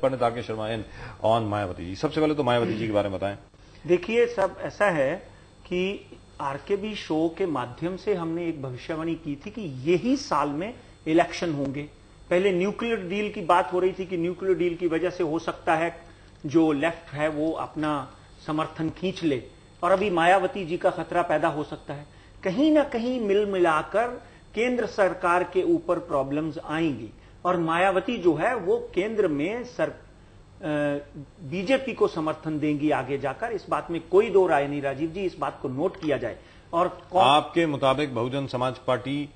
पंडित are के Sharma in on Mayawati ji. सबसे पहले तो मायावती जी के बारे में बताएं। देखिए सब ऐसा है कि आरकेबी शो के माध्यम से हमने एक भविष्यवाणी की थी कि यही साल में इलेक्शन होंगे। पहले न्यूक्लियर डील की बात हो रही थी कि न्यूक्लियर डील की वजह से हो सकता है जो लेफ्ट है वो अपना समर्थन खींच ले, और अभी मायावती जी का खतरा पैदा हो सकता है। कहीं ना कहीं मिल मिलाकर केंद्र सरकार के ऊपर प्रॉब्लम्स आएंगी और मायावती जो है वो केंद्र में बीजेपी को समर्थन देंगी आगे जाकर। इस बात में कोई दो राय नहीं राजीव जी, इस बात को नोट किया जाए। और आपके मुताबिक बहुजन समाज पार्टी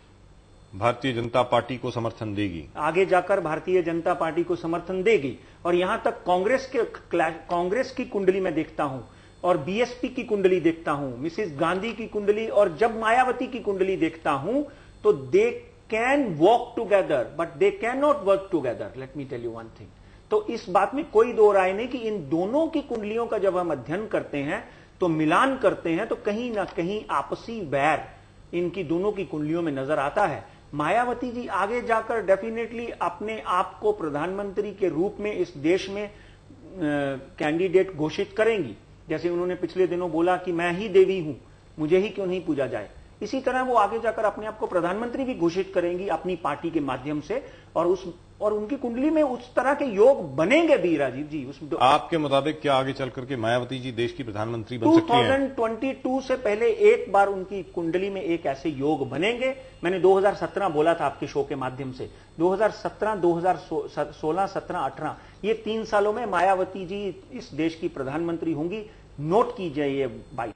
भारतीय जनता पार्टी को समर्थन देगी, आगे जाकर भारतीय जनता पार्टी को समर्थन देगी। और यहां तक कांग्रेस की कुंडली में देखता हूं और बीएसपी की कुंडली देखता हूं, मिसेस गांधी की कुंडली, और जब मायावती की कुंडली देखता हूं तो they can walk together but they can not work together. Let me tell you one thing. तो इस बात में कोई दो राय नहीं कि इन दोनों की कुंडलियों का जब हम अध्ययन करते हैं तो मिलान करते हैं तो कहीं ना कहीं आपसी वैर इनकी दोनों की कुंडलियों में नजर आता है। मायावती जी आगे जाकर डेफिनेटली अपने आप को प्रधानमंत्री के रूप में इस देश में कैंडिडेट घोषित करेंगी। जैसे उन्होंने पिछले दिनों बोला कि मैं ही देवी हूं, मुझे ही क्यों नहीं पूजा जाए, इसी तरह वो आगे जाकर अपने आप को प्रधानमंत्री भी घोषित करेंगी अपनी पार्टी के माध्यम से। और उनकी कुंडली में उस तरह के योग बनेंगे भी राजीव जी। आपके मुताबिक क्या आगे चल करके मायावती जी देश की प्रधानमंत्री बन सकती हैं? 2022 से पहले एक बार उनकी कुंडली में एक ऐसे योग बनेंगे। मैंने 2017 बोला था आपके शो के माध्यम से। 2017, 2016, 17, 18 ये 3 सालों में मायावती जी इस देश की प्रधानमंत्री होंगी। नोट कीजिए ये बात।